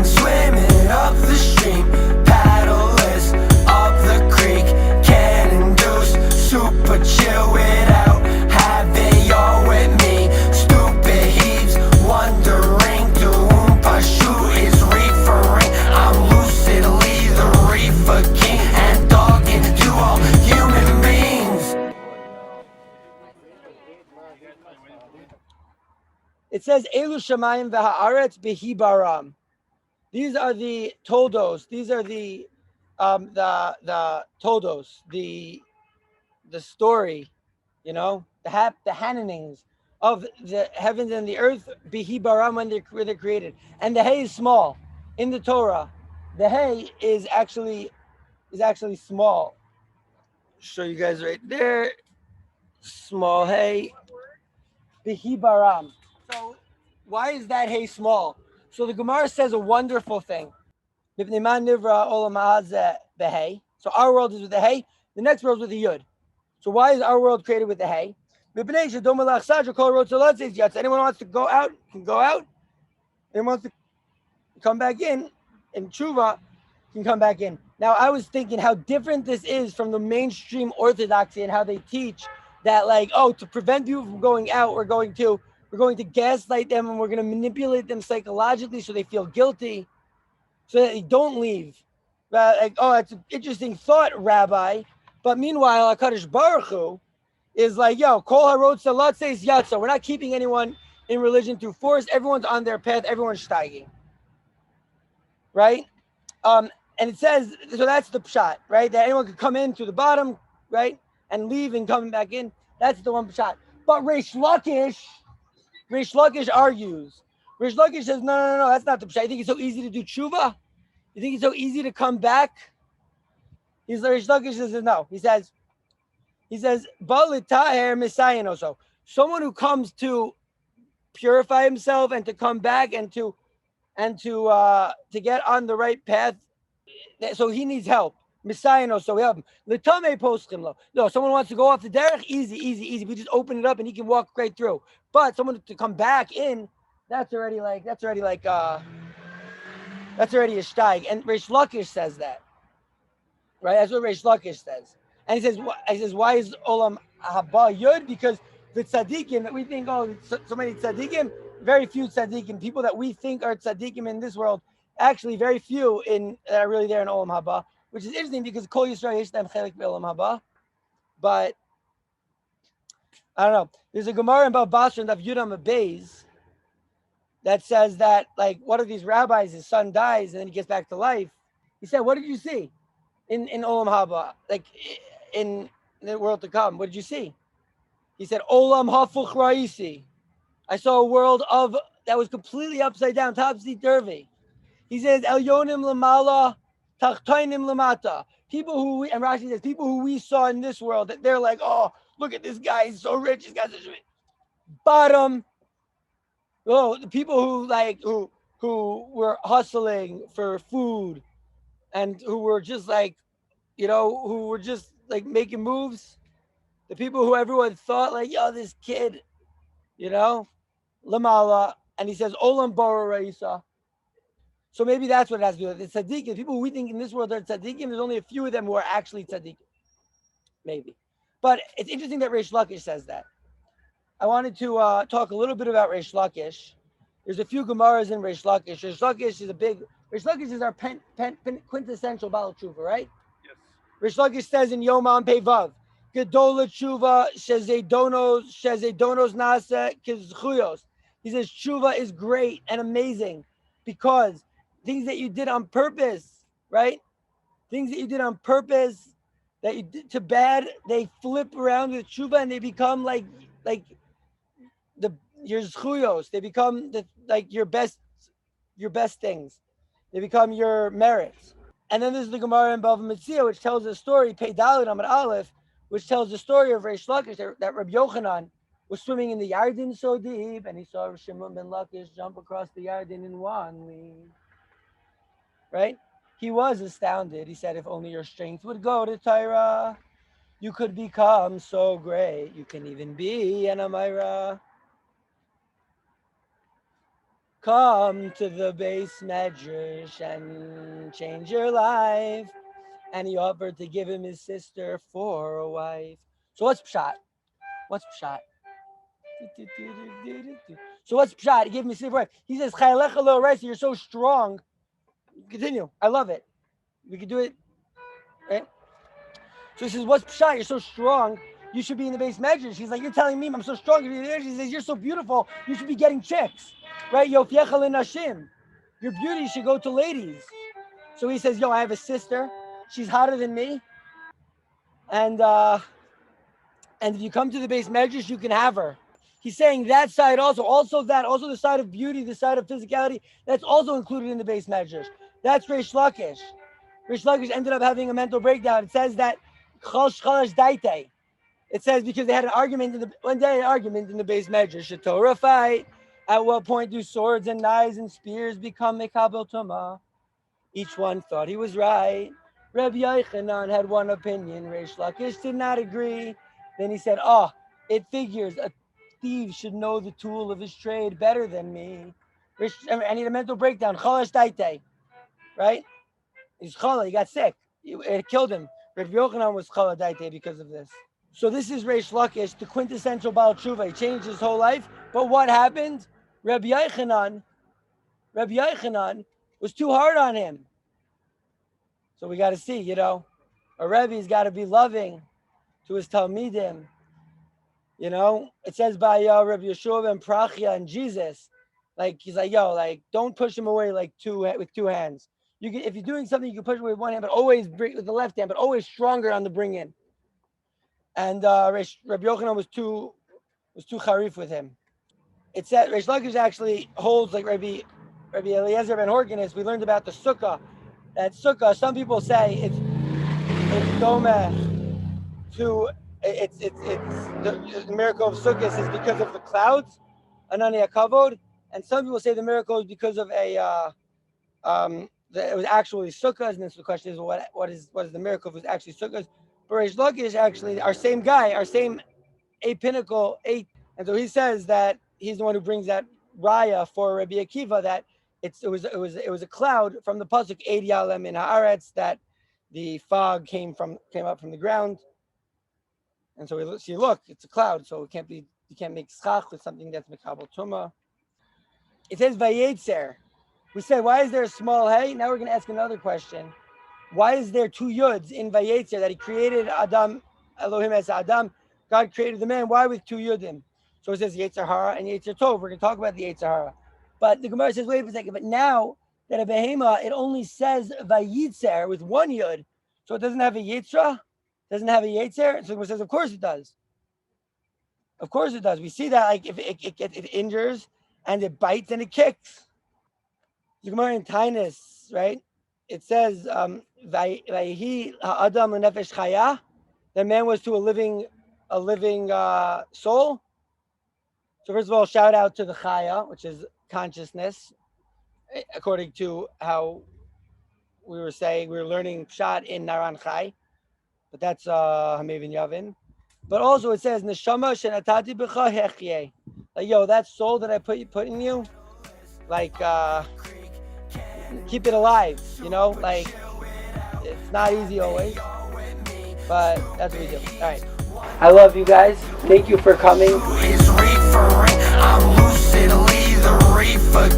swimming up the stream, paddleless up the creek, can induce super chill without having y'all with me. Stupid heaves wondering to whom PASHUT is referring. I'm lucidly the reefer king and dogging to all human beings. It says Elu Shamayim v'ha'aretz behi baram. These are the toldos. These are the toldos, the story, you know, the happenings of the heavens and the earth, bihi baram, when they're created. And the hay is small in the Torah. The hay is actually small. Show you guys right there. Small hay. Bihi baram. So why is that hay small? So the Gemara says a wonderful thing. So our world is with the hay. The next world is with the yud. So why is our world created with the hay? Anyone wants to go out can go out. Anyone wants to come back in tshuva can come back in. Now I was thinking how different this is from the mainstream orthodoxy and how they teach that, like, oh, to prevent people from going out, we're going to gaslight them and we're going to manipulate them psychologically so they feel guilty, so that they don't leave. Like, oh, that's an interesting thought, Rabbi. But meanwhile, HaKadosh Baruch Hu is like, yo, Kol Harot Salat says Yatsa. We're not keeping anyone in religion through force. Everyone's on their path. Everyone's steiging. Right? And it says, so that's the pshat, right? That anyone could come in through the bottom, right? And leave and come back in. That's the one pshat. But Reish Lakish argues. Reish Lakish says, no, that's not the pshat. You think it's so easy to do tshuva? You think it's so easy to come back? Reish Lakish says no. He says, Balitaher Messiah also. Someone who comes to purify himself and to come back and to get on the right path. So he needs help. Messiah knows, so we help him. L'tamei poschim lo. No, someone wants to go off the derech, easy. We just open it up and he can walk right through. But someone to come back in, that's already a steig. And Reish Lakish says that. Right? That's what Reish Lakish says. And he says, why is Olam Haba Yud? Because the tzaddikim that we think, oh, so many tzaddikim, very few tzaddikim, people that we think are tzaddikim in this world, actually very few that are really there in Olam Haba, which is interesting because Kol Yisrael Yesh Them Chelik Be'Olam Haba. But I don't know. There's a Gemara in Bava Basra of Yudam Abayz that says that, like, one of these rabbis, his son dies and then he gets back to life. He said, what did you see in Olam Haba, like in the world to come? What did you see? He said, Olam Hafuch Ra'isi. I saw a world that was completely upside down, topsy-turvy. He says, Elyonim Lamala, Tachtainim Lamata. And Rashi says, people who we saw in this world, that they're like, oh, look at this guy, he's so rich, he's got such a bottom. Oh, the people who were hustling for food and who were just like, who were just like making moves. The people who everyone thought like, yo, this kid, Lamala. And he says, Olam Bara Raisa. So maybe that's what it has to do with it. The tzaddikim, people who we think in this world are tzaddikim, there's only a few of them who are actually tzaddikim. Maybe. But it's interesting that Reish Lakish says that. I wanted to talk a little bit about Reish Lakish. There's a few Gemaras in Reish Lakish. Reish Lakish is our quintessential Baal Tshuva, right? Yes. Reish Lakish says in Yomam Pevav, Gedola Tshuva shezedonos nasa kizchuyos. He says Tshuva is great and amazing because things that you did on purpose, right? Things that you did on purpose that you did to bad, they flip around with Tshuva and they become like your zchuyos. They become your best things. They become your merits. And then there's the Gemara in Bava Metzia, which tells a story, Pei Dalet Amud Aleph, which tells the story of Reish Lakish, that Rabbi Yochanan was swimming in the Yarden so deep, and he saw Rav Shimon ben Lakish jump across the Yarden in one leap. Right? He was astounded. He said, if only your strength would go to Torah, you could become so great. You can even be an Amira. Come to the base medrash and change your life. And he offered to give him his sister for a wife. So what's pshat? What's pshat? So what's pshat? He gave him his sister for a wife. He says, "Chayalecha lo reisa, you're so strong." Continue. I love it. We could do it, right? So he says, "What's pshat? You're so strong. You should be in the base measures." He's like, "You're telling me I'm so strong." He says, "You're so beautiful. You should be getting chicks, right? Yofiecha lenashim. Your beauty should go to ladies." So he says, "Yo, I have a sister. She's hotter than me, and if you come to the base measures, you can have her." He's saying that side also the side of beauty, the side of physicality, that's also included in the base measures. That's Reish Lakish. Reish Lakish ended up having a mental breakdown. It says that it says because they had an argument in the base measures. Shatorah fight. At what point do swords and knives and spears become mekabel tumah? Each one thought he was right. Rabbi Yochanan had one opinion. Reish Lakish did not agree. Then he said, "Oh, it figures a thief should know the tool of his trade better than me." I need a mental breakdown. Chalash daite, right? He's chala. He got sick. It killed him. Rabbi Yochanan was chala daite because of this. So this is Reish Lakish, the quintessential Baal Tshuva. He changed his whole life. But what happened? Rabbi Yochanan was too hard on him. So we got to see, a Rebbe's got to be loving to his Talmidim. It says by Rabbi Yeshua and Prachia and Jesus, like he's like, don't push him away with two hands. If you're doing something, you can push away with one hand, but always bring with the left hand, but always stronger on the bring in. And Rabbi Yochanan was too charif with him. It said Reish Lakish actually holds like Rabbi Eliezer ben Horgenus. We learned about the sukkah. That sukkah, some people say it's dome to the miracle of sukkahs is because of the clouds, Anani Kavod, and some people say the miracle is because of it was actually sukkahs. And then the question is, what is the miracle if it was actually sukkahs? But Reish Lakish actually our same pinnacle. And so he says that he's the one who brings that raya for Rabbi Akiva that it was a cloud from the pasuk Eid Yalem in Haaretz that the fog came up from the ground, and so look, it's a cloud, so you can't make schach with something that's mekabel tumah. It says Vayetzer. We said, why is there a small hey? Now we're going to ask another question. Why is there two yuds in Vayetzer that he created Adam, Elohim as Adam? God created the man. Why with two yudim? So it says Yetzer Hara and Yetzer Tov. We're going to talk about the Yetzer Hara. But the Gemara says, wait a second. But now that a behema, it only says Vayitzer with one yud. So it doesn't have a Yitzra, doesn't have a Yetzer. So the Gemara says, of course it does. Of course it does. We see that like if it injures and it bites and it kicks. The Gemara in Tainus, right? It says, Vayhi ha'adam l'nefesh chaya. The man was to a living soul. So first of all, shout out to the chaya, which is consciousness, according to how we were learning pshat in Naran Chai, but that's Hamevin Yavin. But also it says neshama shenatati b'cha hechyeh, like that soul that I put in you, like keep it alive, like it's not easy always, but that's what we do. All right, I love you guys. Thank you for coming. I'm lucidly the reefer.